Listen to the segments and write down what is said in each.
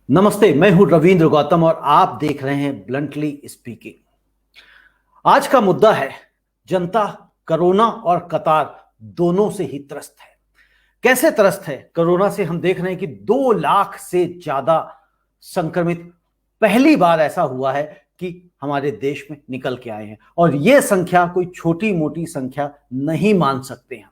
नमस्ते, मैं हूं रविंद्र गौतम और आप देख रहे हैं ब्लंटली स्पीकिंग। आज का मुद्दा है जनता कोरोना और कतार दोनों से ही त्रस्त है। कैसे त्रस्त है? कोरोना से हम देख रहे हैं कि 2 लाख से ज्यादा संक्रमित पहली बार ऐसा हुआ है कि हमारे देश में निकल के आए हैं और यह संख्या कोई छोटी मोटी संख्या नहीं मान सकते हैं।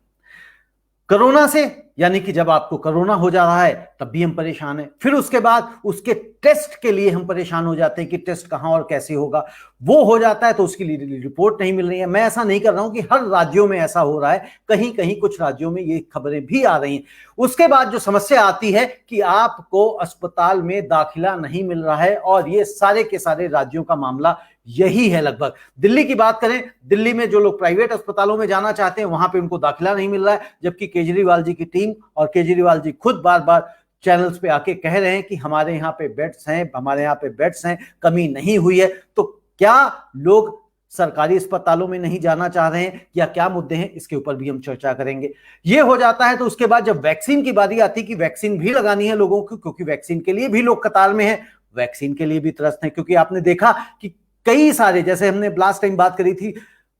कोरोना से यानी कि जब आपको कोरोना हो जा रहा है तब भी हम परेशान हैं, फिर उसके बाद उसके टेस्ट के लिए हम परेशान हो जाते हैं कि टेस्ट कहां और कैसे होगा। वो हो जाता है तो उसके लिए रिपोर्ट नहीं मिल रही है। मैं ऐसा नहीं कर रहा हूं कि हर राज्यों में ऐसा हो रहा है, कहीं कहीं कुछ राज्यों में ये खबरें भी आ रही हैं। उसके बाद जो समस्या आती है कि आपको अस्पताल में दाखिला नहीं मिल रहा है और ये सारे के सारे राज्यों का मामला यही है। लगभग दिल्ली की बात करें, दिल्ली में जो लोग प्राइवेट अस्पतालों में जाना चाहते हैं वहां पे उनको दाखिला नहीं मिल रहा है, जबकि केजरीवाल जी की टीम और केजरीवाल जी खुद बार बार चैनल्स पे आके कह रहे हैं कि हमारे यहाँ पे बेड्स हैं, हमारे यहाँ पे बेड्स हैं, कमी नहीं हुई है। तो क्या लोग सरकारी अस्पतालों में नहीं जाना चाह रहे हैं या क्या मुद्दे हैं, इसके ऊपर भी हम चर्चा करेंगे। ये हो जाता है तो उसके बाद जब वैक्सीन की बारी आती कि वैक्सीन भी लगानी है लोगों को, क्योंकि वैक्सीन के लिए भी लोग कतार में हैं, वैक्सीन के लिए भी त्रस्त हैं। क्योंकि आपने देखा कि कई सारे, जैसे हमने लास्ट टाइम बात करी थी,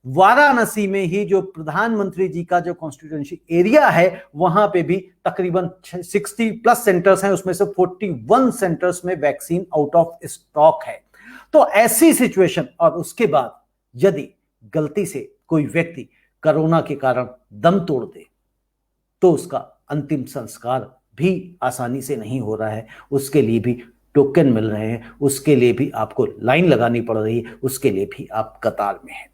वाराणसी में ही जो प्रधानमंत्री जी का जो कॉन्स्टिट्यूएंसी एरिया है वहां पे भी तकरीबन 60+ सेंटर्स हैं, उसमें से 41 सेंटर्स में वैक्सीन आउट ऑफ स्टॉक है। तो ऐसी सिचुएशन, और उसके बाद यदि गलती से कोई व्यक्ति कोरोना के कारण दम तोड़ दे तो उसका अंतिम संस्कार भी आसानी से नहीं हो रहा है। उसके लिए भी टोकन मिल रहे हैं, उसके लिए भी आपको लाइन लगानी पड़ रही है, उसके लिए भी आप कतार में हैं।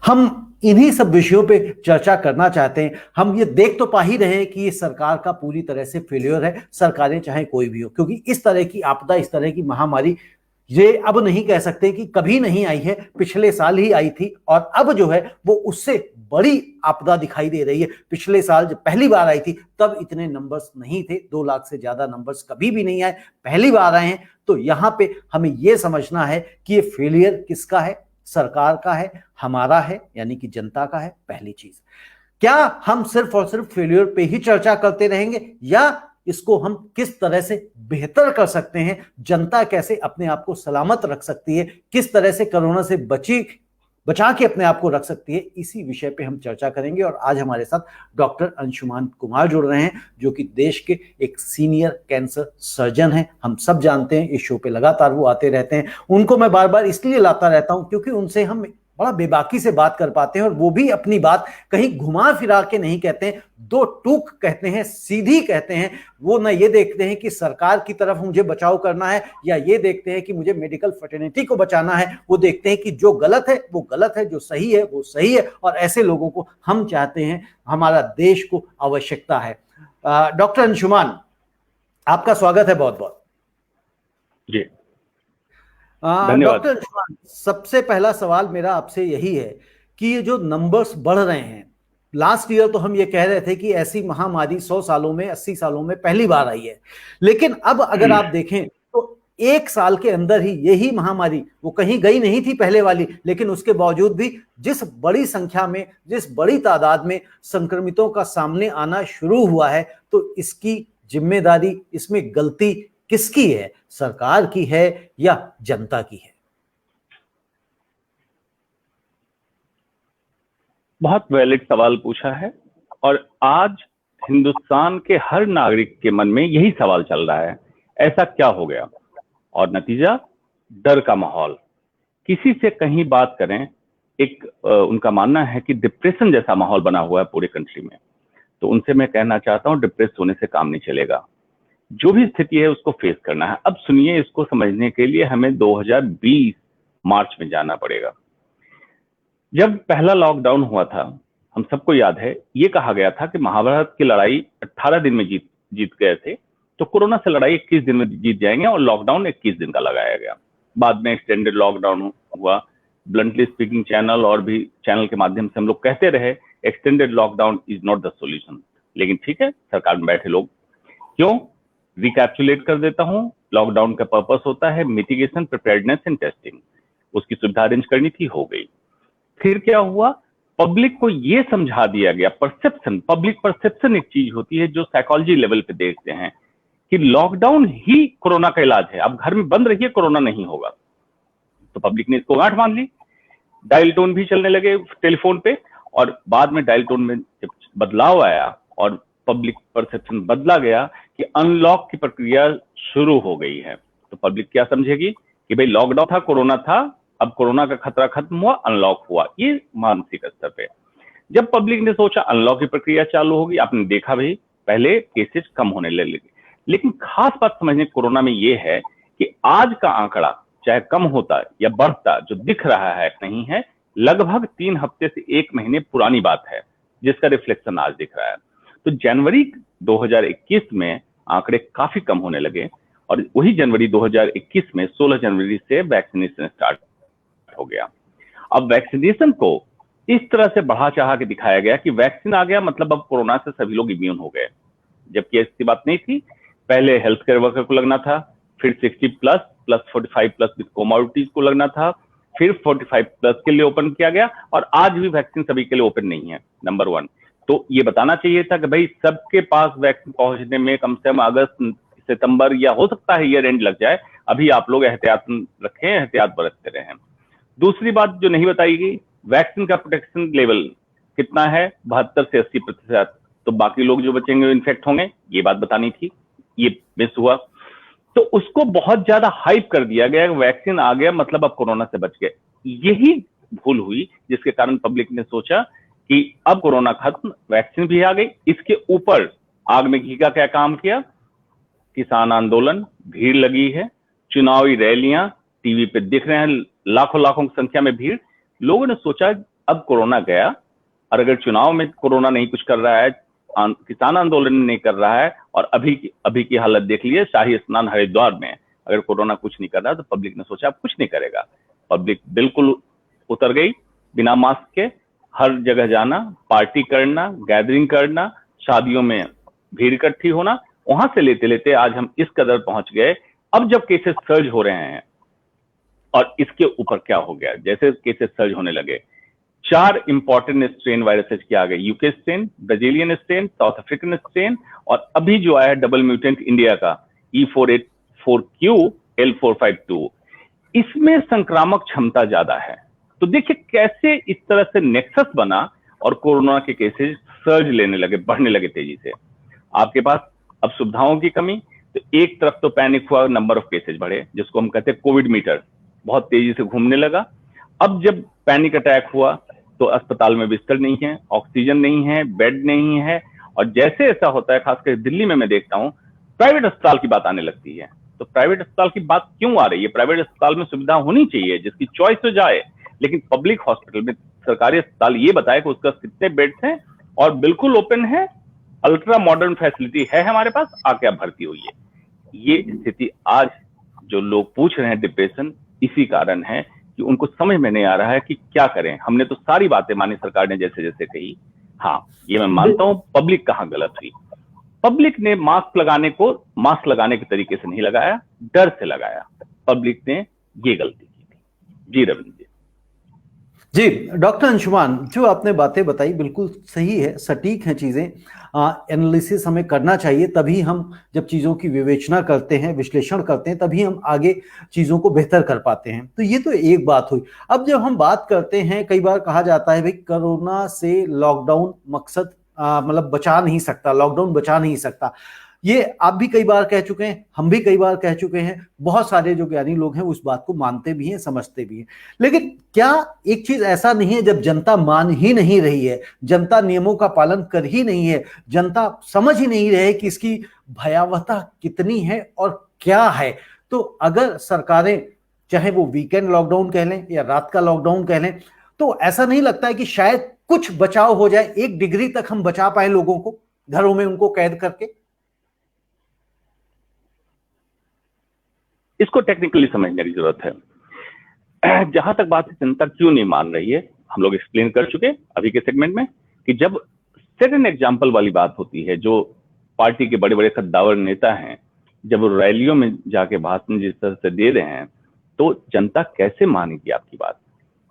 हम इन्हीं सब विषयों पे चर्चा करना चाहते हैं। हम ये देख तो पा ही रहे हैं कि ये सरकार का पूरी तरह से फेल्योर है, सरकारें चाहे कोई भी हो, क्योंकि इस तरह की आपदा, इस तरह की महामारी ये अब नहीं कह सकते कि कभी नहीं आई है, पिछले साल ही आई थी और अब जो है वो उससे बड़ी आपदा दिखाई दे रही है। पिछले साल जब पहली बार आई थी तब इतने नंबर्स नहीं थे, 2 लाख से ज्यादा नंबर्स कभी भी नहीं आए, पहली बार आए हैं। तो यहां पे हमें यह समझना है कि ये फेलियर किसका है, सरकार का है, हमारा है, यानी कि जनता का है। पहली चीज, क्या हम सिर्फ और सिर्फ फेलियर पे ही चर्चा करते रहेंगे या इसको हम किस तरह से बेहतर कर सकते हैं, जनता कैसे अपने आप को सलामत रख सकती है, किस तरह से कोरोना से बचा के अपने आप को रख सकती है, इसी विषय पे हम चर्चा करेंगे। और आज हमारे साथ डॉक्टर अंशुमान कुमार जुड़ रहे हैं, जो कि देश के एक सीनियर कैंसर सर्जन हैं। हम सब जानते हैं, इस शो पे लगातार वो आते रहते हैं। उनको मैं बार बार इसलिए लाता रहता हूं क्योंकि उनसे हम बड़ा बेबाकी से बात कर पाते हैं और वो भी अपनी बात कहीं घुमा फिरा के नहीं कहते हैं, 2 टूक कहते हैं, सीधी कहते हैं। वो ना ये देखते हैं कि सरकार की तरफ मुझे बचाव करना है या ये देखते हैं कि मुझे मेडिकल फ्रेटर्निटी को बचाना है। वो देखते हैं कि जो गलत है वो गलत है, जो सही है वो सही है, और ऐसे लोगों को हम चाहते हैं, हमारा देश को आवश्यकता है। डॉक्टर अंशुमान, आपका स्वागत है बहुत बहुत जी। डॉक्टर अंशुमान, सबसे पहला सवाल मेरा आपसे यही है कि ये जो नंबर्स बढ़ रहे हैं, लास्ट ईयर तो हम ये कह रहे थे कि ऐसी महामारी 100 सालों में, 80 सालों में पहली बार आई है, लेकिन अब अगर आप देखें तो 1 साल के अंदर ही यही महामारी, वो कहीं गई नहीं थी पहले वाली, लेकिन उसके बावजूद भी जिस बड़ी संख्या में, जिस बड़ी तादाद में संक्रमितों का सामने आना शुरू हुआ है, तो इसकी जिम्मेदारी, इसमें गलती किसकी है? सरकार की है या जनता की है? बहुत वैलिड सवाल पूछा है और आज हिंदुस्तान के हर नागरिक के मन में यही सवाल चल रहा है, ऐसा क्या हो गया? और नतीजा, डर का माहौल। किसी से कहीं बात करें, एक उनका मानना है कि डिप्रेशन जैसा माहौल बना हुआ है पूरे कंट्री में। तो उनसे मैं कहना चाहता हूं, डिप्रेस होने से काम नहीं चलेगा, जो भी स्थिति है उसको फेस करना है। अब सुनिए, इसको समझने के लिए हमें 2020 मार्च में जाना पड़ेगा। जब पहला लॉकडाउन हुआ था, हम सबको याद है, ये कहा गया था कि महाभारत की लड़ाई 18 दिन में जीत गए थे, तो कोरोना से लड़ाई 21 दिन में जीत जाएंगे, और लॉकडाउन 21 दिन का लगाया गया। बाद में एक्सटेंडेड लॉकडाउन हुआ। ब्लंटली स्पीकिंग चैनल और भी चैनल के माध्यम से हम लोग कहते रहे extended lockdown is not the solution, लेकिन ठीक है, सरकार में बैठे लोग क्यों। रिकैप्चुलेट कर देता हूं, लॉकडाउन का पर्पस होता है मिटिगेशन, प्रिपेयर्डनेस एंड टेस्टिंग। उसकी सुविधा अरेंज करनी थी, हो गई। फिर क्या हुआ, पब्लिक को यह समझा दिया गया, परसेप्शन, पब्लिक परसेप्शन एक चीज होती है जो साइकोलॉजी लेवल पे देखते हैं कि लॉकडाउन ही कोरोना का इलाज है, आप घर में बंद रहिए, कोरोना नहीं होगा। तो पब्लिक ने इसको गांठ मान ली, डायल टोन भी चलने लगे टेलीफोन पे, और बाद में डायल टोन में जब बदलाव आया और पब्लिक परसेप्शन बदला गया कि अनलॉक की प्रक्रिया शुरू हो गई है, तो पब्लिक क्या समझेगी कि भाई लॉकडाउन था, कोरोना था, अब कोरोना का खतरा खत्म हुआ, अनलॉक हुआ। ये मानसिक स्तर पे जब पब्लिक ने सोचा अनलॉक की प्रक्रिया चालू होगी, आपने देखा भाई पहले केसेस कम होने लगे। लेकिन खास बात समझने कोरोना में ये है कि आज का आंकड़ा चाहे कम होता या बढ़ता, जो दिख रहा है नहीं है, लगभग 3 हफ्ते से 1 महीने पुरानी बात है, जिसका रिफ्लेक्शन आज दिख रहा है। तो जनवरी 2021 में आंकड़े काफी कम होने लगे, और वही जनवरी 2021 में 16 जनवरी से वैक्सीनेशन स्टार्ट हो गया। अब वैक्सीनेशन को इस तरह से बढ़ा चढ़ा के दिखाया गया कि वैक्सीन आ गया मतलब अब कोरोना से सभी लोग इम्यून हो गए, जबकि ऐसी बात नहीं थी। पहले हेल्थ केयर वर्कर को लगना था, फिर 60 प्लस 45 प्लस विद कोमोर्बिडिटीज को लगना था, फिर 45 प्लस के लिए ओपन किया गया, और आज भी वैक्सीन सभी के लिए ओपन नहीं है, नंबर 1। तो ये बताना चाहिए था कि भाई सबके पास वैक्सीन पहुंचने में कम से कम अगस्त सितंबर या हो सकता है ईयर एंड लग जाए। अभी आप लोग एहतियात रखें, एहतियात बरतते रहें। दूसरी बात जो नहीं बताई गई, वैक्सीन का प्रोटेक्शन लेवल कितना है, 72 से 80%। तो बाकी लोग जो बचेंगे इन्फेक्ट होंगे, ये बात बतानी थी, ये मिस हुआ। तो उसको बहुत ज्यादा हाइप कर दिया गया, वैक्सीन आ गया मतलब अब कोरोना से बच गए। यही भूल हुई जिसके कारण पब्लिक ने सोचा कि अब कोरोना खत्म, वैक्सीन भी आ गई। इसके ऊपर आग में घी का क्या काम किया, किसान आंदोलन, भीड़ लगी है, चुनावी रैलियां टीवी पे दिख रहे हैं, लाखों लाखों की संख्या में भीड़। लोगों ने सोचा अब कोरोना गया, और अगर चुनाव में कोरोना नहीं कुछ कर रहा है, किसान आंदोलन नहीं कर रहा है, और अभी की हालत देख लीजिए, शाही स्नान हरिद्वार में अगर कोरोना कुछ नहीं कर रहा, तो पब्लिक ने सोचा अब कुछ नहीं करेगा। पब्लिक बिल्कुल उतर गई, बिना मास्क के हर जगह जाना, पार्टी करना, गैदरिंग करना, शादियों में भीड़ इकट्ठी होना। वहां से लेते लेते आज हम इस कदर पहुंच गए। अब जब केसेस सर्ज हो रहे हैं, और इसके ऊपर क्या हो गया, जैसे केसेस सर्ज होने लगे, 4 इंपॉर्टेंट स्ट्रेन वायरसेस के आ गए, UK strain, Brazilian strain, south African strain, और अभी जो आया डबल म्यूटेंट इंडिया का E484Q L452, इसमें संक्रामक क्षमता ज्यादा है। तो देखिए कैसे इस तरह से नेक्सस बना और कोरोना के केसेस सर्ज लेने लगे, बढ़ने लगे तेजी से। आपके पास अब सुविधाओं की कमी, तो एक तरफ तो पैनिक हुआ, नंबर ऑफ केसेस बढ़े, जिसको हम कहते हैं कोविड मीटर बहुत तेजी से घूमने लगा। अब जब पैनिक अटैक हुआ तो अस्पताल में बिस्तर नहीं है, ऑक्सीजन नहीं है, बेड नहीं है, और जैसे ऐसा होता है, खासकर दिल्ली में मैं देखता हूं, प्राइवेट अस्पताल की बात आने लगती है। तो प्राइवेट अस्पताल की बात क्यों आ रही है? प्राइवेट अस्पताल में सुविधा होनी चाहिए, जिसकी चॉइस हो जाए, लेकिन पब्लिक हॉस्पिटल में सरकारी अस्पताल ये बताए कि उसका कितने बेड्स हैं और बिल्कुल ओपन है, अल्ट्रा मॉडर्न फैसिलिटी है हमारे पास, आके आप भर्ती हुई है। ये स्थिति आज जो लोग पूछ रहे हैं डिप्रेशन, इसी कारण है कि उनको समझ में नहीं आ रहा है कि क्या करें। हमने तो सारी बातें मानी सरकार ने जैसे जैसे कही, हाँ ये मैं मानता हूं, पब्लिक कहां गलत हुई। पब्लिक ने मास्क लगाने के तरीके से नहीं लगाया, डर से लगाया, पब्लिक ने ये गलती की थी। जी रविंद्र जी, डॉक्टर अंशुमान, जो आपने बातें बताई बिल्कुल सही है, सटीक हैं चीजें। एनालिसिस हमें करना चाहिए, तभी हम जब चीजों की विवेचना करते हैं, विश्लेषण करते हैं, तभी हम आगे चीजों को बेहतर कर पाते हैं। तो ये तो एक बात हुई। अब जब हम बात करते हैं, कई बार कहा जाता है भाई कोरोना से लॉकडाउन मकसद मतलब बचा नहीं सकता, लॉकडाउन बचा नहीं सकता। ये आप भी कई बार कह चुके हैं, हम भी कई बार कह चुके हैं, बहुत सारे जो ज्ञानी लोग हैं उस बात को मानते भी हैं, समझते भी हैं। लेकिन क्या एक चीज ऐसा नहीं है, जब जनता मान ही नहीं रही है, जनता नियमों का पालन कर ही नहीं है, जनता समझ ही नहीं रहे कि इसकी भयावहता कितनी है और क्या है, तो अगर सरकारें चाहे वो वीकेंड लॉकडाउन कह लें या रात का लॉकडाउन कह लें, तो ऐसा नहीं लगता है कि शायद कुछ बचाव हो जाए, 1 डिग्री तक हम बचा पाए लोगों को, घरों में उनको कैद करके? इसको टेक्निकली समझने की जरूरत है। जहां तक बात है जनता क्यों नहीं मान रही है, हम लोग एक्सप्लेन कर चुके अभी के सेगमेंट में कि जब सेट एन एग्जाम्पल वाली बात होती है, जो पार्टी के बड़े बड़े कद्दावर नेता हैं, जब रैलियों में जाके भाषण जिस तरह से दे रहे हैं, तो जनता कैसे मानेगी आपकी बात?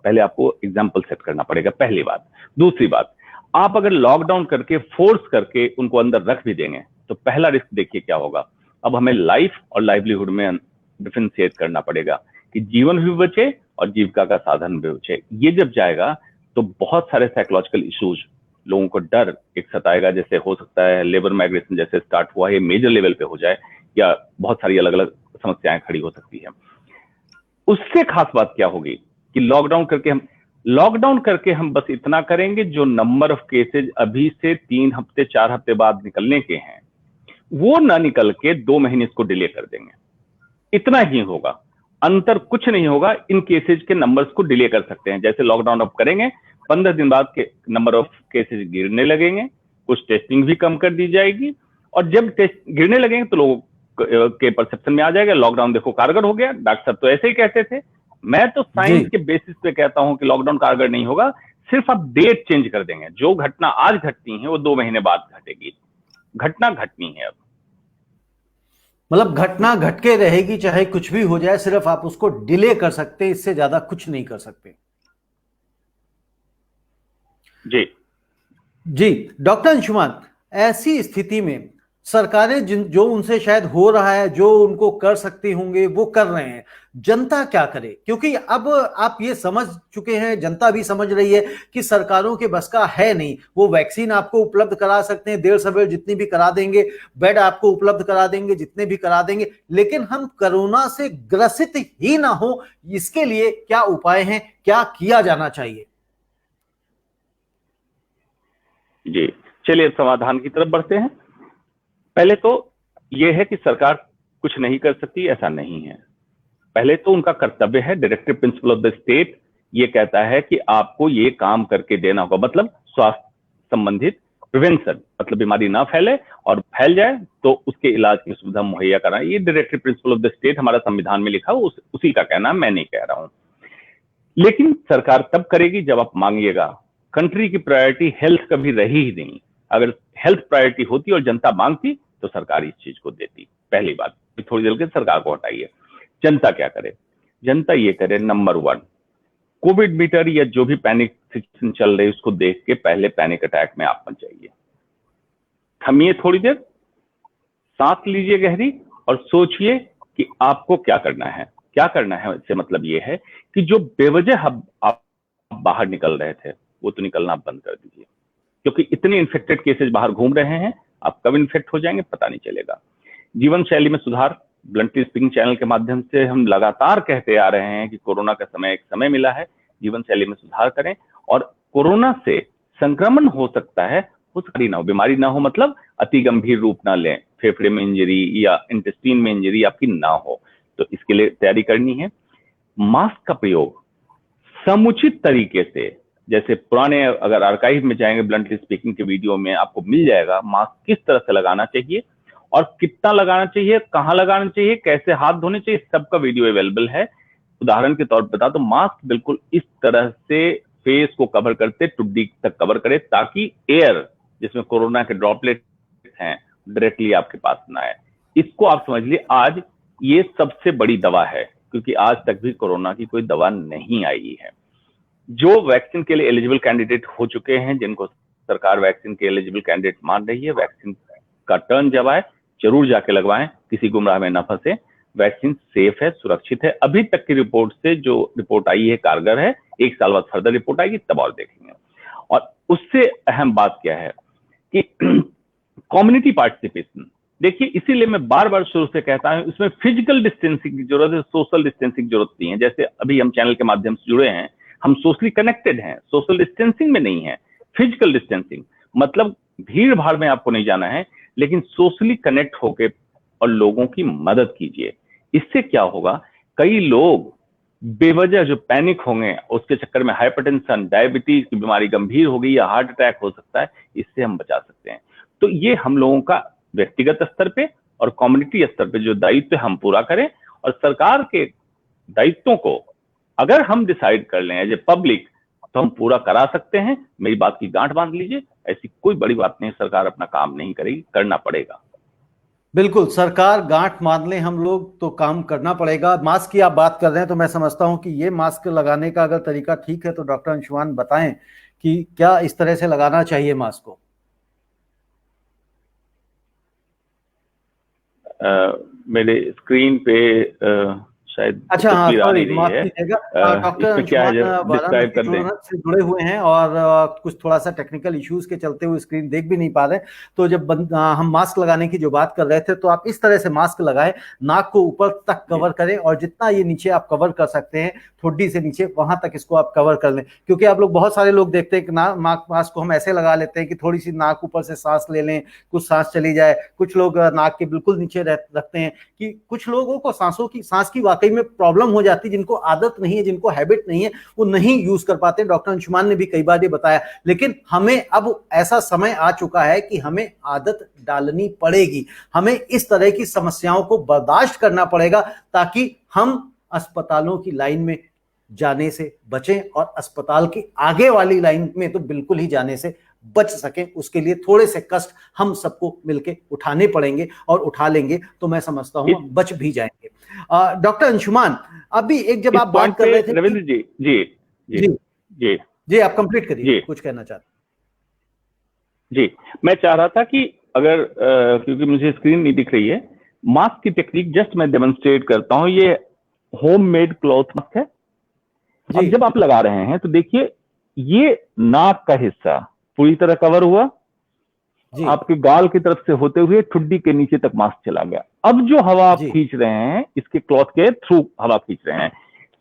पहले आपको एग्जाम्पल सेट करना पड़ेगा, पहली बात। दूसरी बात, आप अगर लॉकडाउन करके फोर्स करके उनको अंदर रख भी देंगे, तो पहला रिस्क देखिए क्या होगा। अब हमें लाइफ और लाइवलीहुड में डिफरेंशिएट करना पड़ेगा कि जीवन भी बचे और जीविका का साधन भी बचे। ये जब जाएगा तो बहुत सारे साइकोलॉजिकल इश्यूज, लोगों को डर एक सताएगा, जैसे हो सकता है लेबर माइग्रेशन जैसे स्टार्ट हुआ है मेजर लेवल पे हो जाए, या बहुत सारी अलग अलग समस्याएं खड़ी हो सकती है। उससे खास बात क्या होगी कि लॉकडाउन करके हम बस इतना करेंगे, जो नंबर ऑफ केसेज अभी से 3 हफ्ते 4 हफ्ते बाद निकलने के हैं वो ना निकल के 2 महीने इसको डिले कर देंगे, इतना ही होगा, अंतर कुछ नहीं होगा। इन केसेज के नंबर्स को डिले कर सकते हैं। जैसे लॉकडाउन अब करेंगे, 15 दिन बाद के नंबर ऑफ केसेज गिरने लगेंगे, कुछ टेस्टिंग भी कम कर दी जाएगी, और जब टेस्ट गिरने लगेंगे तो लोगों के परसेप्शन में आ जाएगा लॉकडाउन देखो कारगर हो गया। डॉक्टर साहब तो ऐसे ही कहते थे, मैं तो साइंस के बेसिस पे कहता हूं कि लॉकडाउन कारगर नहीं होगा, सिर्फ आप डेट चेंज कर देंगे। जो घटना आज घटनी है वो 2 महीने बाद घटेगी, घटना घटनी है। अब मतलब घटना घट के रहेगी, चाहे कुछ भी हो जाए, सिर्फ आप उसको डिले कर सकते हैं, इससे ज्यादा कुछ नहीं कर सकते। जी जी डॉक्टर अंशुमान, ऐसी स्थिति में सरकारें जो उनसे शायद हो रहा है, जो उनको कर सकती होंगे वो कर रहे हैं, जनता क्या करे? क्योंकि अब आप ये समझ चुके हैं, जनता भी समझ रही है कि सरकारों के बस का है नहीं। वो वैक्सीन आपको उपलब्ध करा सकते हैं, देर सवेर जितनी भी करा देंगे, बेड आपको उपलब्ध करा देंगे जितने भी करा देंगे, लेकिन हम कोरोना से ग्रसित ही ना हो, इसके लिए क्या उपाय हैं, क्या किया जाना चाहिए? जी, चलिए समाधान की तरफ बढ़ते हैं। पहले तो यह है कि सरकार कुछ नहीं कर सकती, ऐसा नहीं है। पहले तो उनका कर्तव्य है, directive principle of the state ये कहता है कि आपको ये काम करके देना होगा, मतलब स्वास्थ्य संबंधित प्रिवेंशन, मतलब बीमारी ना फैले और फैल जाए तो उसके इलाज की सुविधा मुहैया कराना। ये directive principle of the state हमारा संविधान में लिखा हो, उसी का कहना, मैं नहीं कह रहा हूं। लेकिन सरकार तब करेगी जब आप मांगिएगा। कंट्री की प्रायोरिटी हेल्थ कभी रही ही नहीं। अगर हेल्थ प्रायोरिटी होती और जनता मांगती तो सरकार इस चीज को देती। पहली बात, थोड़ी देर के सरकार को हटाइए। जनता क्या करे? जनता ये करे, नंबर 1, कोविड मीटर या जो भी पैनिक सिचुएशन चल रही है उसको देख के पहले पैनिक अटैक में आप मत जाइए। थमिए, थोड़ी देर सांस लीजिए गहरी और सोचिए कि आपको क्या करना है। क्या करना है इससे मतलब ये है कि जो बेवजह आप बाहर निकल रहे थे वो तो निकलना बंद कर दीजिए, क्योंकि इतने इन्फेक्टेड केसेस बाहर घूम रहे हैं, आप कब इन्फेक्ट हो जाएंगे पता नहीं चलेगा। जीवन शैली में सुधार, ब्लंटली स्पीकिंग चैनल के माध्यम से हम लगातार कहते आ रहे हैं कि कोरोना का समय एक समय मिला है, जीवन शैली में सुधार करें। और कोरोना से संक्रमण हो सकता है, वो सारी ना हो, बीमारी ना हो, मतलब अति गंभीर रूप ना लें, फेफड़े में इंजरी या इंटेस्टाइन में इंजरी आपकी ना हो, तो इसके लिए तैयारी करनी है। मास्क का प्रयोग समुचित तरीके से, जैसे पुराने अगर आर्काइव में जाएंगे ब्लंटली स्पीकिंग के वीडियो में आपको मिल जाएगा मास्क किस तरह से लगाना चाहिए और कितना लगाना चाहिए, कहां लगाना चाहिए, कैसे हाथ धोने चाहिए, सबका वीडियो अवेलेबल है। उदाहरण के तौर पर बता तो मास्क बिल्कुल इस तरह से फेस को कवर करते, टुड्डी तक कवर करे, ताकि एयर जिसमें कोरोना के ड्रॉपलेट हैं डायरेक्टली आपके पास ना आए। इसको आप समझ लीजिए, आज ये सबसे बड़ी दवा है, क्योंकि आज तक भी कोरोना की कोई दवा नहीं आई है। जो वैक्सीन के लिए एलिजिबल कैंडिडेट हो चुके हैं, जिनको सरकार वैक्सीन के एलिजिबल कैंडिडेट मान रही है, वैक्सीन का टर्न जब आए जरूर जाके लगवाएं, किसी गुमराह में न फंसे। वैक्सीन सेफ है, सुरक्षित है। अभी तक की रिपोर्ट से जो रिपोर्ट आई है कारगर है, 1 साल बाद फर्दर रिपोर्ट आएगी तब और देखेंगे। और उससे अहम बात क्या है कि कम्युनिटी पार्टिसिपेशन, देखिए इसीलिए मैं बार बार शुरू से कहता हूं इसमें फिजिकल डिस्टेंसिंग की जरूरत है, सोशल डिस्टेंसिंग की जरूरत नहीं है। जैसे अभी हम चैनल के माध्यम से जुड़े हैं, हम सोशली कनेक्टेड हैं, सोशल डिस्टेंसिंग में नहीं है। फिजिकल डिस्टेंसिंग मतलब भीड़ भाड़ में आपको नहीं जाना है, लेकिन सोशली कनेक्ट होके और लोगों की मदद कीजिए। इससे क्या होगा, कई लोग बेवजह जो पैनिक होंगे, उसके चक्कर में हाइपरटेंशन, डायबिटीज की बीमारी गंभीर हो गई या हार्ट अटैक हो सकता है, इससे हम बचा सकते हैं। तो ये हम लोगों का व्यक्तिगत स्तर पे और कम्युनिटी स्तर पे जो दायित्व हम पूरा करें, और सरकार के दायित्वों को अगर हम डिसाइड कर लें एज ए पब्लिक तो हम पूरा करा सकते हैं। मेरी बात की गांठ बांध लीजिए, ऐसी कोई बड़ी बात नहीं, सरकार अपना काम नहीं करेगी, करना पड़ेगा। बिल्कुल, सरकार गांठ मान ले, हम लोग तो काम करना पड़ेगा। मास्क की आप बात कर रहे हैं तो मैं समझता हूं कि ये मास्क लगाने का अगर तरीका ठीक है तो डॉक्टर अंशुमान बताएं कि क्या इस तरह से लगाना चाहिए मास्क को। मेरे स्क्रीन पे शायद अच्छा, हाँ, तस्वीर आ सॉरी, नहीं रही माफ है। कीजिएगा। डॉक्टर इस पे क्या है, अंशुमान डिस्क्राइब वाराणसी कर दें। से जुड़े हुए हैं और कुछ थोड़ा सा टेक्निकल इश्यूज के चलते हुए स्क्रीन देख भी नहीं पा रहे। तो जब हम मास्क लगाने की जो बात कर रहे थे, तो आप इस तरह से मास्क लगाएं, नाक को ऊपर तक कवर करें और जितना ये नीचे आप कवर कर सकते हैं, ठोडी से नीचे वहां तक इसको आप कवर कर लें। क्योंकि आप लोग, बहुत सारे लोग देखते हैं कि मास्क को हम ऐसे लगा लेते हैं कि थोड़ी सी नाक ऊपर से सांस ले लें, कुछ सांस चली जाए। कुछ लोग नाक के बिल्कुल नीचे रखते हैं। कि कुछ लोगों को सांस की वाकई में प्रॉब्लम हो जाती है, जिनको आदत नहीं है, जिनको हैबिट नहीं है, वो नहीं यूज कर पाते। डॉक्टर अंशुमान ने भी कई बार ये बताया। लेकिन हमें अब ऐसा समय आ चुका है कि हमें आदत डालनी पड़ेगी। हमें इस तरह की समस्याओं को बर्दाश्त करना पड़ेगा, ताकि हम अस्पतालों की लाइन में जाने से बचें और अस्पताल की आगे वाली लाइन में तो बिल्कुल ही जाने से बच सके। उसके लिए थोड़े से कष्ट हम सबको मिलके उठाने पड़ेंगे और उठा लेंगे तो मैं समझता हूं बच भी जाएंगे। डॉक्टर अंशुमान, अभी एक जब आप बात कर रहे थे रविंद्र जी जी जी जी जी जी, आप कंप्लीट करिए, जी कुछ कहना चाहते जी। मैं चाह रहा था कि अगर क्योंकि मुझे स्क्रीन नहीं दिख रही है, मास्क की टेक्निक जस्ट मैं डेमोन्स्ट्रेट करता हूं। ये होममेड क्लॉथ मास्क है। अब जब आप लगा रहे हैं तो देखिए, ये नाक का हिस्सा पूरी तरह कवर हुआ, आपके गाल की तरफ से होते हुए ठुड्डी के नीचे तक मास्क चला गया। अब जो हवा आप खींच रहे हैं, इसके क्लॉथ के थ्रू हवा खींच रहे हैं।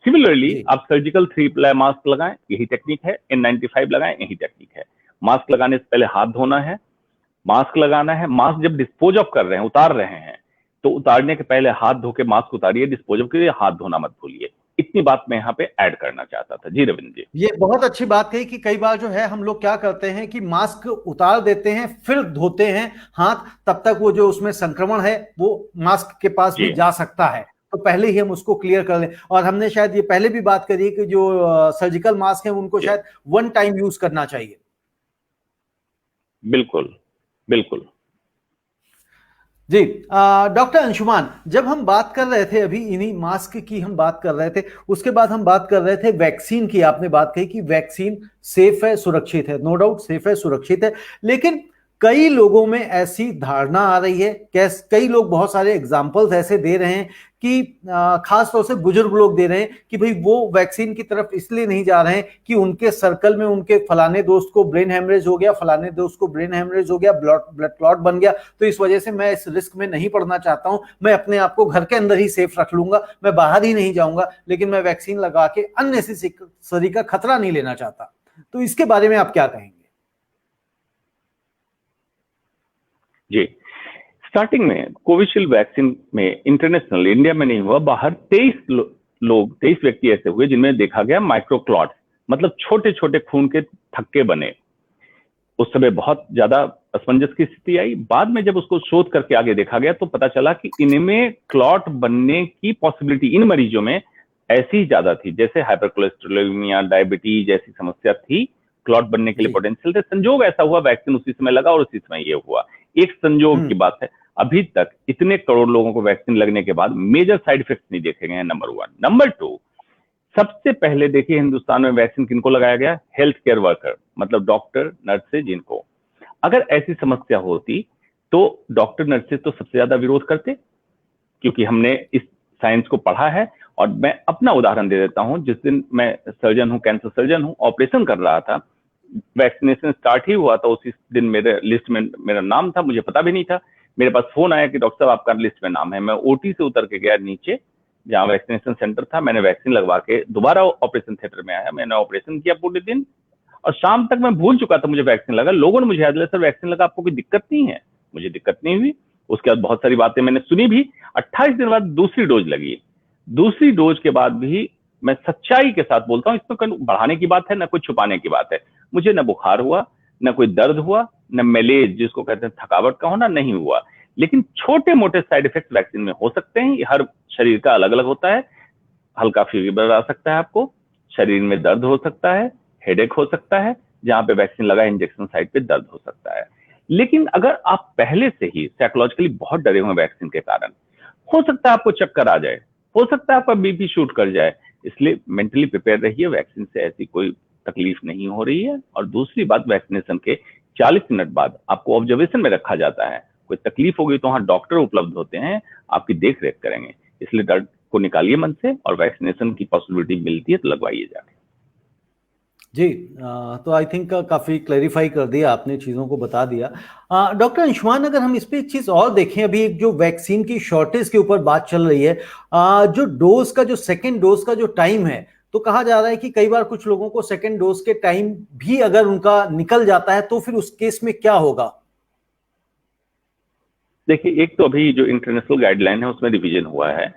सिमिलरली आप सर्जिकल 3 प्लाई मास्क लगाएं, यही टेक्निक है। N95 लगाएं, यही टेक्निक है। मास्क लगाने से पहले हाथ धोना है, मास्क लगाना है। मास्क जब डिस्पोज ऑफ कर रहे हैं, उतार रहे हैं, तो उतारने के पहले हाथ धो के मास्क उतारिए। डिस्पोज ऑफ के लिए हाथ धोना मत भूलिए। इतनी बात मैं यहाँ पे ऐड करना चाहता था। जी रविंद्र जी, ये बहुत अच्छी बात कही कि कई बार जो है हम लोग क्या करते हैं कि मास्क उतार देते हैं, फिर धोते हैं हाथ, तब तक वो जो उसमें संक्रमण है वो मास्क के पास भी जा सकता है। तो पहले ही हम उसको क्लियर कर लें। और हमने शायद ये पहले भी बात करी कि जो सर्जिकल मास्क है उनको शायद 1 टाइम यूज करना चाहिए। बिल्कुल बिल्कुल जी। डॉक्टर अंशुमान, जब हम बात कर रहे थे अभी इन्हीं मास्क की हम बात कर रहे थे, उसके बाद हम बात कर रहे थे वैक्सीन की। आपने बात कही कि वैक्सीन सेफ है, सुरक्षित है। नो डाउट सेफ है, सुरक्षित है। लेकिन कई लोगों में ऐसी धारणा आ रही है, कई लोग बहुत सारे एग्जाम्पल्स ऐसे दे रहे हैं कि खास तौर से बुजुर्ग लोग दे रहे हैं कि भाई वो वैक्सीन की तरफ इसलिए नहीं जा रहे हैं कि उनके सर्कल में उनके फलाने दोस्त को ब्रेन हेमरेज हो गया, फलाने दोस्त को ब्रेन हेमरेज हो गया, ब्लड क्लॉट बन गया, तो इस वजह से मैं इस रिस्क में नहीं पड़ना चाहता हूं, मैं अपने आप को घर के अंदर ही सेफ रख लूंगा, मैं बाहर ही नहीं जाऊंगा, लेकिन मैं वैक्सीन लगा के अननेसेसरी का खतरा नहीं लेना चाहता। तो इसके बारे में आप क्या कहेंगे? जी, स्टार्टिंग में कोविशील्ड वैक्सीन में इंटरनेशनल, इंडिया में नहीं हुआ, बाहर 23 व्यक्ति ऐसे हुए जिनमें देखा गया माइक्रोक्लॉट, मतलब छोटे छोटे खून के थक्के बने। उस समय बहुत ज्यादा असमंजस की स्थिति आई। बाद में जब उसको शोध करके आगे देखा गया तो पता चला कि इनमें क्लॉट बनने की पॉसिबिलिटी इन मरीजों में ऐसी ही ज्यादा थी, जैसे हाइपरकोलेस्टेरोलेमिया, डायबिटीज जैसी समस्या थी, क्लॉट बनने के लिए पोटेंशियल थे। संजोग ऐसा हुआ, वैक्सीन उसी समय लगा और उसी समय ये हुआ। एक संजोग की बात है। अभी तक इतने करोड़ लोगों को वैक्सीन लगने के बाद मेजर साइड इफेक्ट्स नहीं देखे गए हैं, नंबर 1। नंबर 2, सबसे पहले देखिए हिंदुस्तान में वैक्सीन किनको लगाया गया? हेल्थ केयर वर्कर, मतलब डॉक्टर नर्सेज जिनको। अगर ऐसी समस्या होती तो डॉक्टर नर्सेज तो सबसे ज्यादा विरोध करते, क्योंकि हमने इस साइंस को पढ़ा है। और मैं अपना उदाहरण दे देता हूं। जिस दिन मैं सर्जन हूं, कैंसर सर्जन हूं, ऑपरेशन कर रहा था, वैक्सीनेशन स्टार्ट ही हुआ था, उसी दिन मेरे लिस्ट में मेरा नाम था, मुझे पता भी नहीं था। मेरे पास फोन आया कि डॉक्टर साहब आपका लिस्ट में नाम है। मैं ओटी से उतर के गया नीचे जहां वैक्सीनेशन सेंटर था, मैंने वैक्सीन लगवा के दोबारा ऑपरेशन थिएटर में आया। मैंने ऑपरेशन किया पूरे दिन और शाम तक मैं भूल चुका था मुझे वैक्सीन लगा। लोगों ने मुझे याद दिलाया, सर वैक्सीन लगा, आपको कोई दिक्कत नहीं है? मुझे दिक्कत नहीं हुई। उसके बाद बहुत सारी बातें मैंने सुनी भी। 28 दिन बाद दूसरी डोज लगी। दूसरी डोज के बाद भी मैं सच्चाई के साथ बोलता हूं, इसमें कोई बढ़ाने की बात है ना कोई छुपाने की बात है, मुझे न बुखार हुआ, न कोई दर्द हुआ, न मैलेज जिसको कहते हैं थकावट का होना, नहीं हुआ। लेकिन छोटे मोटे साइड इफेक्ट वैक्सीन में हो सकते हैं। हर शरीर का अलग अलग होता है। हल्का फीवर आ सकता है, आपको शरीर में दर्द हो सकता है, हेडेक हो सकता है, जहां पे वैक्सीन लगा इंजेक्शन साइट पे दर्द हो सकता है। लेकिन अगर आप पहले से ही साइकोलॉजिकली बहुत डरे हुए वैक्सीन के कारण, हो सकता है आपको चक्कर आ जाए, हो सकता है आपका बीपी शूट कर जाए, इसलिए मेंटली प्रिपेयर रहिए। वैक्सीन से ऐसी कोई तकलीफ नहीं हो रही है। और दूसरी बात, वैक्सीनेशन के 40 मिनट बाद आपको ऑब्जर्वेशन में रखा जाता है। कोई तकलीफ होगी तो वहाँ डॉक्टर उपलब्ध होते हैं, आपकी देख रेख करेंगे। इसलिए डर को निकालिए मन से, और वैक्सीनेशन की पॉसिबिलिटी मिलती है तो लगवाइए जाके। जी, तो आई थिंक काफ़ी क्लैरिफाई कर दिया आपने, चीज़ों को बता दिया। डॉक्टर अंशुमान, अगर हम इस पे एक चीज़ और देखें, अभी एक जो वैक्सीन की शॉर्टेज के ऊपर बात चल रही है, जो डोज का, जो सेकेंड डोज का जो टाइम है, तो कहा जा रहा है कि कई बार कुछ लोगों को सेकेंड डोज के टाइम भी अगर उनका निकल जाता है तो फिर उस केस में क्या होगा? देखिए, एक तो अभी जो इंटरनेशनल गाइडलाइन है उसमें रिवीजन हुआ है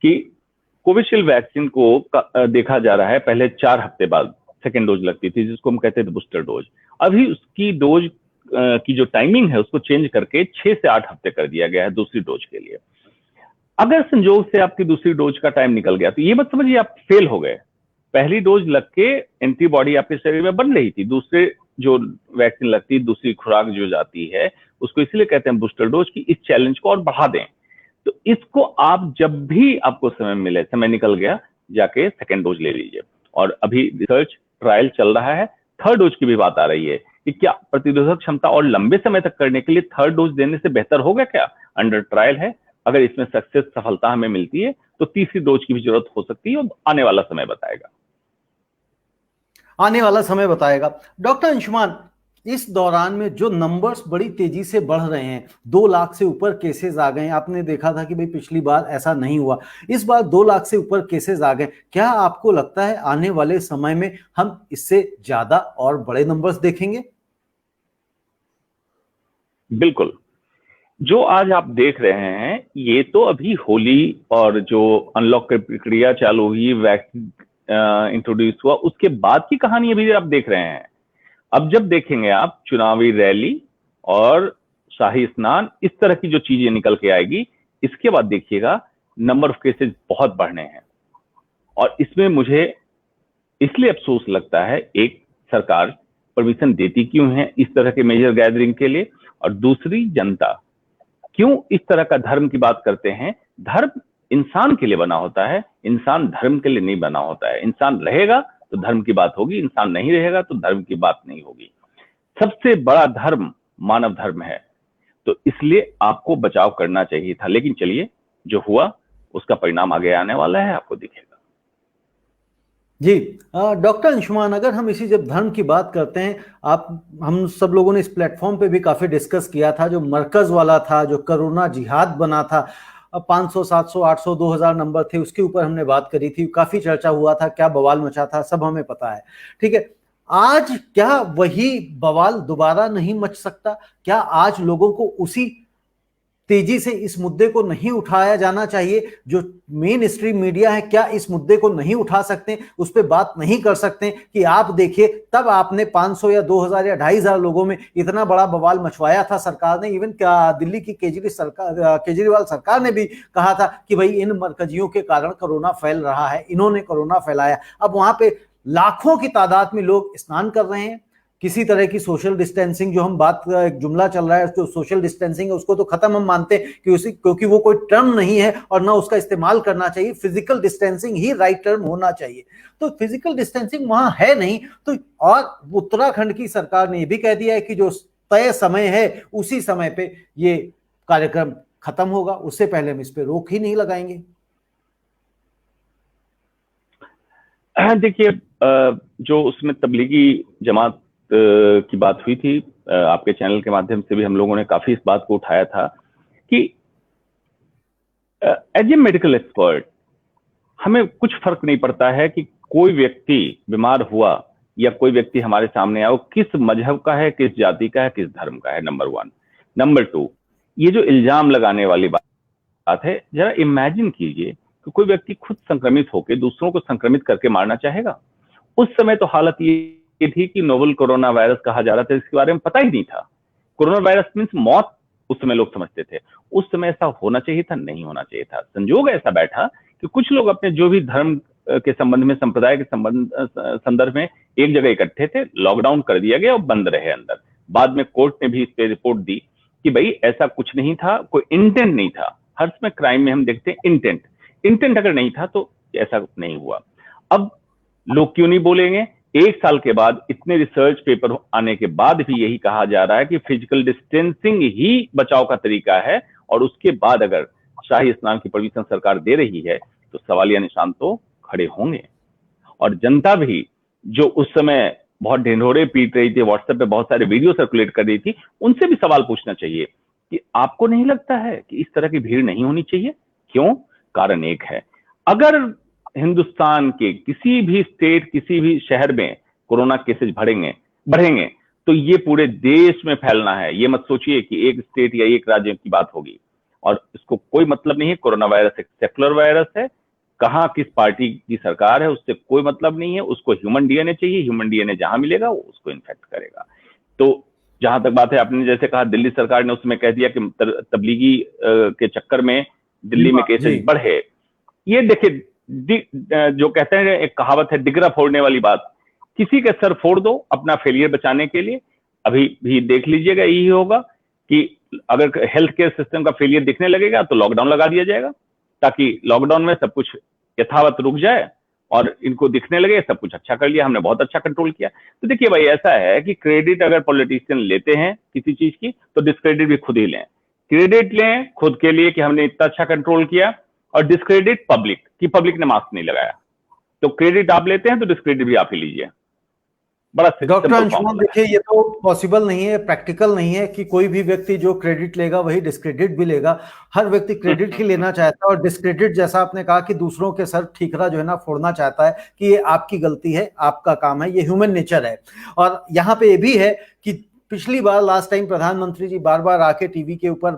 कि कोविशील्ड वैक्सीन को देखा जा रहा है पहले 4 हफ्ते बाद सेकेंड डोज लगती थी, जिसको हम कहते थे बूस्टर डोज। अभी उसकी डोज की जो टाइमिंग है उसको चेंज करके 6 से 8 हफ्ते कर दिया गया है दूसरी डोज के लिए। अगर संजोग से आपकी दूसरी डोज का टाइम निकल गया तो ये मत समझिए आप फेल हो गए। पहली डोज लग के एंटीबॉडी आपके शरीर में बन रही थी, दूसरे जो वैक्सीन लगती, दूसरी खुराक जो जाती है उसको इसलिए कहते हैं बूस्टर डोज, की इस चैलेंज को और बढ़ा दें। तो इसको आप जब भी आपको समय मिले, समय निकल गया, जाके सेकेंड डोज ले लीजिए। और अभी रिसर्च ट्रायल चल रहा है, थर्ड डोज की भी बात आ रही है कि क्या प्रतिरोधक क्षमता और लंबे समय तक करने के लिए थर्ड डोज देने से बेहतर होगा क्या, अंडर ट्रायल है। अगर इसमें सफलता हमें मिलती है तो तीसरी डोज की भी जरूरत हो सकती है, और आने वाला समय बताएगा। आने वाला समय बताएगा। डॉक्टर अंशुमान, इस दौरान में जो नंबर्स बड़ी तेजी से बढ़ रहे हैं, 2 लाख से ऊपर केसेस आ गए। आपने देखा था कि भाई पिछली बार ऐसा नहीं हुआ, इस बार 2 लाख से ऊपर केसेस आ गए। क्या आपको लगता है आने वाले समय में हम इससे ज्यादा और बड़े नंबर्स देखेंगे? बिल्कुल। जो आज आप देख रहे हैं ये तो अभी होली और जो अनलॉक की प्रक्रिया चालू हुई, वैक्सीन इंट्रोड्यूस हुआ, उसके बाद की कहानी अभी आप देख रहे हैं। अब जब देखेंगे आप चुनावी रैली और शाही स्नान, इस तरह की जो चीजें निकल के आएगी, इसके बाद देखिएगा नंबर ऑफ केसेस बहुत बढ़ने हैं। और इसमें मुझे इसलिए अफसोस लगता है, एक, सरकार परमिशन देती क्यों है इस तरह के मेजर गैदरिंग के लिए, और दूसरी जनता क्यों इस तरह का धर्म की बात करते हैं। धर्म इंसान के लिए बना होता है, इंसान धर्म के लिए नहीं बना होता है। इंसान रहेगा तो धर्म की बात होगी, इंसान नहीं रहेगा तो धर्म की बात नहीं होगी। सबसे बड़ा धर्म मानव धर्म है, तो इसलिए आपको बचाव करना चाहिए था। लेकिन चलिए, जो हुआ उसका परिणाम आगे आने वाला है, आपको दिखेगा। जी, डॉक्टर अंशुमान, अगर हम इसी जब धर्म की बात करते हैं, आप, हम सब लोगों ने इस प्लेटफॉर्म पे भी काफी डिस्कस किया था, जो मरकज वाला था, जो कोरोना जिहाद बना था, 500, 700, 800, 2000 नंबर थे, उसके ऊपर हमने बात करी थी, काफी चर्चा हुआ था, क्या बवाल मचा था, सब हमें पता है। ठीक है, आज क्या वही बवाल दोबारा नहीं मच सकता? क्या आज लोगों को उसी तेजी से इस मुद्दे को नहीं उठाया जाना चाहिए? जो मेन स्ट्रीम मीडिया है, क्या इस मुद्दे को नहीं उठा सकते, उस पर बात नहीं कर सकते कि आप देखिए, तब आपने 500 या 2000 या 2500 लोगों में इतना बड़ा बवाल मचवाया था सरकार ने। इवन क्या दिल्ली की केजरीवाल सरकार ने भी कहा था कि भाई इन मरकजियों के कारण कोरोना फैल रहा है, इन्होंने कोरोना फैलाया। अब वहां पे लाखों की तादाद में लोग स्नान कर रहे हैं। किसी तरह की सोशल डिस्टेंसिंग, जो हम बात, एक जुमला चल रहा है जो सोशल डिस्टेंसिंग है, उसको तो खत्म हम मानते हैं कि उसी, क्योंकि वो कोई टर्म नहीं है और ना उसका इस्तेमाल करना चाहिए। फिजिकल डिस्टेंसिंग ही राइट टर्म होना चाहिए। तो फिजिकल डिस्टेंसिंग वहां है नहीं, तो और उत्तराखंड की सरकार ने यह भी कह दिया है कि जो तय समय है उसी समय पे ये कार्यक्रम खत्म होगा, उससे पहले हम इस पे रोक ही नहीं लगाएंगे। देखिए, जो उसमें तबलीगी जमात की बात हुई थी, आपके चैनल के माध्यम से भी हम लोगों ने काफी इस बात को उठाया था कि एज ए मेडिकल एक्सपर्ट हमें कुछ फर्क नहीं पड़ता है कि कोई व्यक्ति बीमार हुआ या कोई व्यक्ति हमारे सामने आया, वो किस मजहब का है, किस जाति का है, किस धर्म का है, नंबर 1। नंबर 2, ये जो इल्जाम लगाने वाली बात है, जरा इमेजिन कीजिए कि कोई व्यक्ति खुद संक्रमित होकर दूसरों को संक्रमित करके मारना चाहेगा। उस समय तो हालत ये थी कि नोवल कोरोना वायरस कहा जा रहा था, इसके बारे में पता ही नहीं था। कोरोना वायरस मीन्स मौत, उस समय लोग समझते थे। उस समय ऐसा होना चाहिए था, नहीं होना चाहिए था। संजोग ऐसा बैठा कि कुछ लोग अपने जो भी धर्म के संबंध में, संप्रदाय के संदर्भ में एक जगह इकट्ठे थे, लॉकडाउन कर दिया गया और बंद रहे अंदर। बाद में कोर्ट ने भी इस पर रिपोर्ट दी कि भाई ऐसा कुछ नहीं था, कोई इंटेंट नहीं था। हर समय क्राइम में हम देखते हैं इंटेंट अगर नहीं था तो ऐसा नहीं हुआ। अब लोग क्यों नहीं बोलेंगे एक साल के बाद इतने रिसर्च पेपर आने के बाद भी यही कहा जा रहा है कि फिजिकल डिस्टेंसिंग ही बचाव का तरीका है, और उसके बाद अगर शाही स्नान की परमिशन सरकार दे रही है तो सवालिया निशान तो खड़े होंगे। और जनता भी जो उस समय बहुत ढिंढोरे पीट रही थी, व्हाट्सएप पे बहुत सारे वीडियो सर्कुलेट कर रही थी, उनसे भी सवाल पूछना चाहिए कि आपको नहीं लगता है कि इस तरह की भीड़ नहीं होनी चाहिए? क्यों? कारण एक है, अगर हिंदुस्तान के किसी भी स्टेट, किसी भी शहर में कोरोना केसेस बढ़ेंगे तो ये पूरे देश में फैलना है। ये मत सोचिए कि एक स्टेट या एक राज्य की बात होगी, और इसको कोई मतलब नहीं है। कोरोना वायरस एक सेकुलर वायरस है, कहां किस पार्टी की सरकार है उससे कोई मतलब नहीं है। उसको ह्यूमन डीएनए चाहिए, ह्यूमन डीएनए जहां मिलेगा वो उसको इन्फेक्ट करेगा। तो जहां तक बात है, आपने जैसे कहा दिल्ली सरकार ने उसमें कह दिया कि तबलीगी के चक्कर में दिल्ली में केसेस बढ़े। ये देखिए, जो कहते हैं, एक कहावत है डिगरा फोड़ने वाली बात, किसी के सर फोड़ दो अपना फेलियर बचाने के लिए। अभी भी देख लीजिएगा, यही होगा कि अगर हेल्थ केयर सिस्टम का फेलियर दिखने लगेगा तो लॉकडाउन लगा दिया जाएगा, ताकि लॉकडाउन में सब कुछ यथावत रुक जाए और इनको दिखने लगे सब कुछ अच्छा कर लिया, हमने बहुत अच्छा कंट्रोल किया। तो देखिए भाई, ऐसा है कि क्रेडिट अगर पॉलिटिशियन लेते हैं किसी चीज की तो डिस्क्रेडिट भी खुद ही लें। क्रेडिट लें खुद के लिए कि हमने इतना अच्छा कंट्रोल किया, और डिस्क्रेडिट पब्लिक कि पब्लिक ने मास्क नहीं लगाया। तो क्रेडिट आप लेते हैं तो डिस्क्रेडिट भी आप ही लीजिए। बड़ा डॉक्टर सिंपल अंशुमान, फॉर्मूला है। देखिए ये तो पॉसिबल नहीं है, प्रैक्टिकल नहीं है कि कोई भी व्यक्ति जो क्रेडिट लेगा वही डिस्क्रेडिट भी लेगा। हर व्यक्ति क्रेडिट ही लेना चाहता है, और डिस्क्रेडिट जैसा आपने कहा कि दूसरों के सर ठीकरा जो है ना फोड़ना चाहता है कि ये आपकी गलती है, आपका काम है, ये ह्यूमन नेचर है। और यहाँ पे ये भी है कि पिछली बार लास्ट टाइम प्रधानमंत्री जी बार बार आके टीवी के ऊपर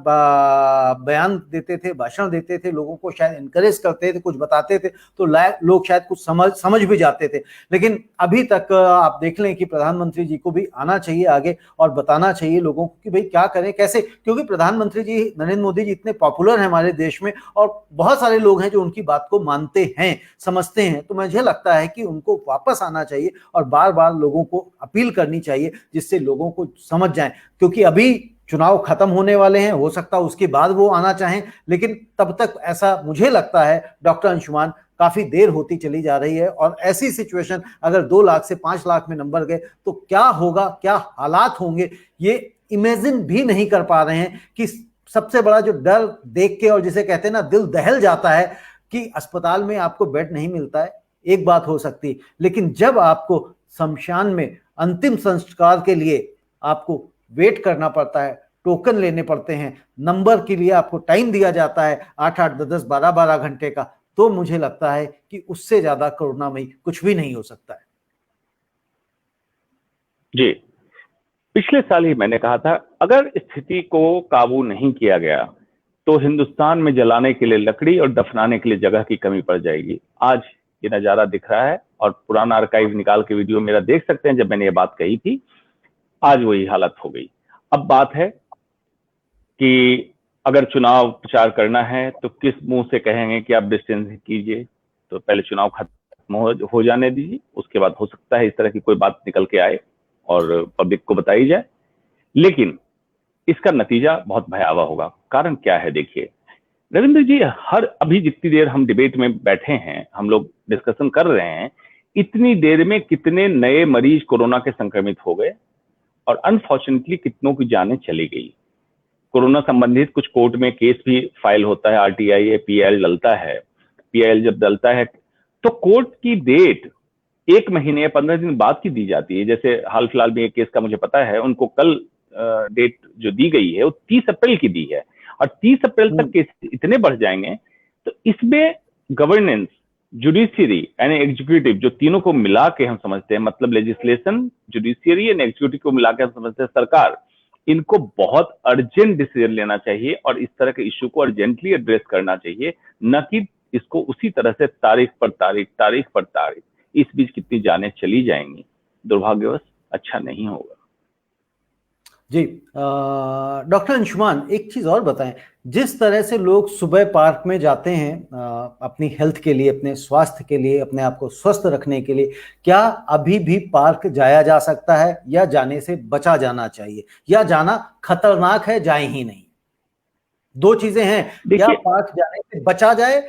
बयान देते थे, भाषण देते थे, लोगों को शायद इनकरेज करते थे, कुछ बताते थे तो लोग शायद कुछ समझ भी जाते थे। लेकिन अभी तक आप देख लें कि प्रधानमंत्री जी को भी आना चाहिए आगे और बताना चाहिए लोगों को कि भाई क्या करें कैसे, क्योंकि प्रधानमंत्री जी नरेंद्र मोदी जी इतने पॉपुलर हैं हमारे देश में, और बहुत सारे लोग हैं जो उनकी बात को मानते हैं, समझते हैं। तो मुझे लगता है कि उनको वापस आना चाहिए और बार बार लोगों को अपील करनी चाहिए, जिससे लोगों को समझ जाएं। क्योंकि अभी चुनाव खत्म होने वाले हैं, हो सकता है उसके बाद वो आना चाहें, लेकिन तब तक ऐसा मुझे लगता है डॉक्टर अंशुमान काफी देर होती चली जा रही है। और ऐसी सिचुएशन अगर 2 लाख से 5 लाख में नंबर गए तो क्या होगा, क्या हालात होंगे, ये इमेजिन भी नहीं कर पा रहे हैं। कि सबसे बड़ा जो डर देख के, और जिसे कहते हैं ना दिल दहल जाता है, कि अस्पताल में आपको बेड नहीं मिलता है, एक बात हो सकती, लेकिन जब आपको शमशान में अंतिम संस्कार के लिए आपको वेट करना पड़ता है, टोकन लेने पड़ते हैं, नंबर के लिए आपको टाइम दिया जाता है 8-8, 10-10, 12-12 घंटे का, तो मुझे लगता है कि उससे ज्यादा करुणामयी कुछ भी नहीं हो सकता है। जी, पिछले साल ही मैंने कहा था, अगर स्थिति को काबू नहीं किया गया तो हिंदुस्तान में जलाने के लिए लकड़ी और दफनाने के लिए जगह की कमी पड़ जाएगी। आज ये नजारा दिख रहा है, और पुराना आर्काइव निकाल के वीडियो मेरा देख सकते हैं, जब मैंने ये बात कही थी आज वही हालत हो गई। अब बात है कि अगर चुनाव प्रचार करना है तो किस मुंह से कहेंगे कि आप डिस्टेंस कीजिए? तो पहले चुनाव खत्म हो जाने दीजिए, उसके बाद हो सकता है इस तरह की कोई बात निकल के आए और पब्लिक को बताई जाए। लेकिन इसका नतीजा बहुत भयावह होगा। कारण क्या है? देखिए रविंद्र जी, अभी जितनी देर हम डिबेट में बैठे हैं, हम लोग डिस्कशन कर रहे हैं, इतनी देर में कितने नए मरीज कोरोना के संक्रमित हो गए, और अनफॉर्चुनेटली कितनों की जानें चली गई। कोरोना संबंधित कुछ कोर्ट में केस भी फाइल होता है, आरटीआई पीआईएल डलता है। पीआईएल जब डलता है तो कोर्ट की डेट 1 महीने या 15 दिन बाद की दी जाती है। जैसे हाल फिलहाल में एक केस का मुझे पता है, उनको कल डेट जो दी गई है वो 30 अप्रैल की दी है, और 30 अप्रैल तक केस इतने बढ़ जाएंगे। तो इसमें गवर्नेंस, जुडिशियरी यानी एग्जीक्यूटिव, जो तीनों को मिला के हम समझते हैं, मतलब लेजिस्लेशन, जुडिशियरी एंड एग्जीक्यूटिव को मिला के हम समझते हैं सरकार, इनको बहुत अर्जेंट डिसीजन लेना चाहिए और इस तरह के इश्यू को अर्जेंटली एड्रेस करना चाहिए, न कि इसको उसी तरह से तारीख पर तारीख, इस बीच कितनी जानें चली जाएंगी, दुर्भाग्यवश अच्छा नहीं होगा। जी, डॉक्टर अंशुमान, एक चीज और बताएं, जिस तरह से लोग सुबह पार्क में जाते हैं अपनी हेल्थ के लिए, अपने स्वास्थ्य के लिए, अपने आप को स्वस्थ रखने के लिए, क्या अभी भी पार्क जाया जा सकता है, या जाने से बचा जाना चाहिए, या जाना खतरनाक है, जाए ही नहीं? दो चीजें हैं, क्या पार्क जाने से बचा जाए,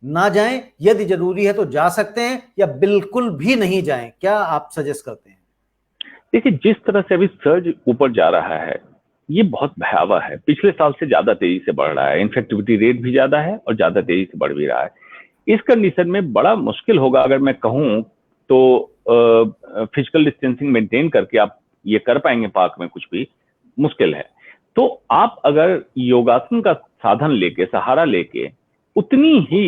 ना जाएं, यदि जरूरी है तो जा सकते हैं, या बिल्कुल भी नहीं जाएं? क्या आप सजेस्ट करते हैं? देखिए, जिस तरह से अभी सर्ज ऊपर जा रहा है ये बहुत भयावह है, पिछले साल से ज्यादा तेजी से बढ़ रहा है, इन्फेक्टिविटी रेट भी ज्यादा है और ज्यादा तेजी से बढ़ भी रहा है। इस कंडीशन में बड़ा मुश्किल होगा, अगर मैं कहूं तो फिजिकल डिस्टेंसिंग मेंटेन करके आप ये कर पाएंगे पार्क में, कुछ भी मुश्किल है। तो आप अगर योगासन का साधन लेके, सहारा लेके उतनी ही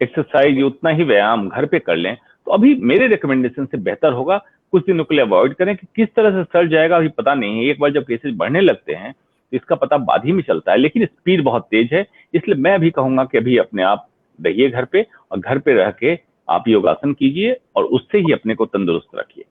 एक्सरसाइज, उतना ही व्यायाम घर पे कर लें तो अभी मेरे रिकमेंडेशन से बेहतर होगा। कुछ दिनों के लिए अवॉइड करें कि किस तरह से सर्ज जाएगा अभी पता नहीं है। एक बार जब केसेस बढ़ने लगते हैं तो इसका पता बाद ही में चलता है, लेकिन स्पीड बहुत तेज है। इसलिए मैं अभी कहूंगा कि अभी अपने आप रहिए घर पे, और घर पे रह के आप योगासन कीजिए और उससे ही अपने को तंदुरुस्त रखिए।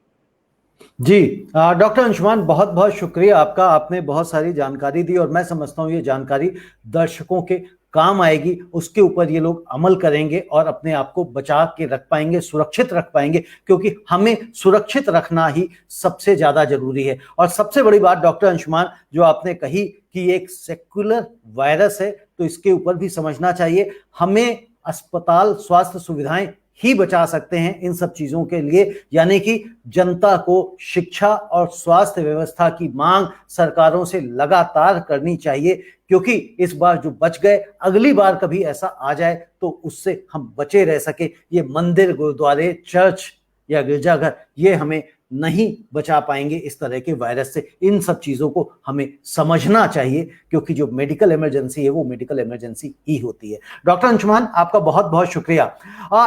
जी, डॉक्टर अंशुमान, बहुत बहुत शुक्रिया आपका। आपने बहुत सारी जानकारी दी और मैं समझता हूँ ये जानकारी दर्शकों के काम आएगी, उसके ऊपर ये लोग अमल करेंगे और अपने आप को बचा के रख पाएंगे, सुरक्षित रख पाएंगे, क्योंकि हमें सुरक्षित रखना ही सबसे ज्यादा जरूरी है। और सबसे बड़ी बात डॉक्टर अंशुमान जो आपने कही कि एक सेक्युलर वायरस है, तो इसके ऊपर भी समझना चाहिए। हमें अस्पताल, स्वास्थ्य सुविधाएं ही बचा सकते हैं इन सब चीजों के लिए, यानी कि जनता को शिक्षा और स्वास्थ्य व्यवस्था की मांग सरकारों से लगातार करनी चाहिए, क्योंकि इस बार जो बच गए, अगली बार कभी ऐसा आ जाए तो उससे हम बचे रह सके। ये मंदिर, गुरुद्वारे, चर्च या गिरजाघर ये हमें नहीं बचा पाएंगे इस तरह के वायरस से। इन सब चीजों को हमें समझना चाहिए, क्योंकि जो मेडिकल इमरजेंसी है वो मेडिकल इमरजेंसी ही होती है। डॉक्टर अंशुमान, आपका बहुत बहुत शुक्रिया।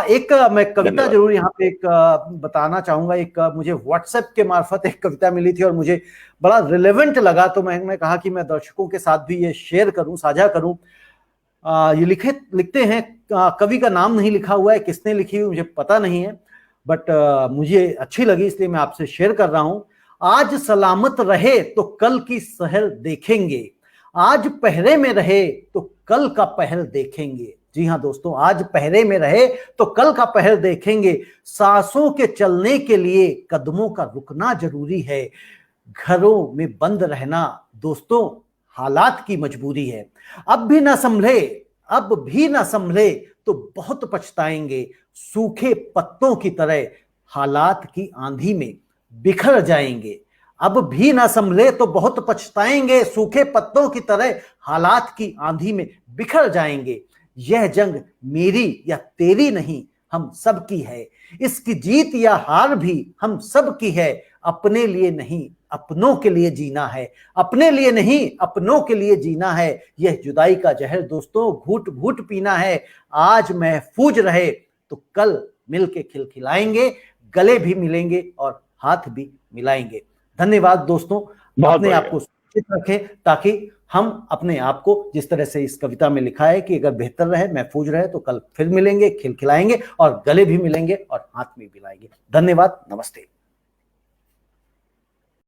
एक मैं कविता जरूर यहाँ पे एक बताना चाहूंगा। एक मुझे व्हाट्सएप के मार्फत एक कविता मिली थी और मुझे बड़ा रिलेवेंट लगा, तो मैंने कहा कि मैं दर्शकों के साथ भी ये शेयर करूं, साझा करूं। ये लिखते हैं, कवि का नाम नहीं लिखा हुआ है, किसने लिखी हुई मुझे पता नहीं है, बट मुझे अच्छी लगी इसलिए मैं आपसे शेयर कर रहा हूं। आज सलामत रहे तो कल की सहर देखेंगे, आज पहरे में रहे तो कल का पहर देखेंगे। जी हाँ दोस्तों, आज पहरे में रहे तो कल का पहर देखेंगे। सांसों के चलने के लिए कदमों का रुकना जरूरी है। घरों में बंद रहना दोस्तों हालात की मजबूरी है। अब भी ना संभले, अब भी ना संभले तो बहुत पछताएंगे। सूखे पत्तों की तरह हालात की आंधी में बिखर जाएंगे। अब भी ना संभले तो बहुत पछताएंगे। सूखे पत्तों की तरह हालात की आंधी में बिखर जाएंगे। यह जंग मेरी या तेरी नहीं, हम सब की है। इसकी जीत या हार भी हम सब की है। अपने लिए नहीं, अपनों के लिए जीना है। अपने लिए नहीं, अपनों के लिए जीना है। यह जुदाई का जहर दोस्तों घूट घूट पीना है। आज महफूज रहे तो कल मिलके खिलखिलाएंगे, गले भी मिलेंगे और हाथ भी मिलाएंगे। धन्यवाद दोस्तों। अपने आप को सुरक्षित रखें, ताकि हम अपने आप को, जिस तरह से इस कविता में लिखा है कि अगर बेहतर रहे, महफूज रहे, तो कल फिर मिलेंगे, खिलखिलाएंगे और गले भी मिलेंगे और हाथ भी मिलाएंगे। धन्यवाद, नमस्ते।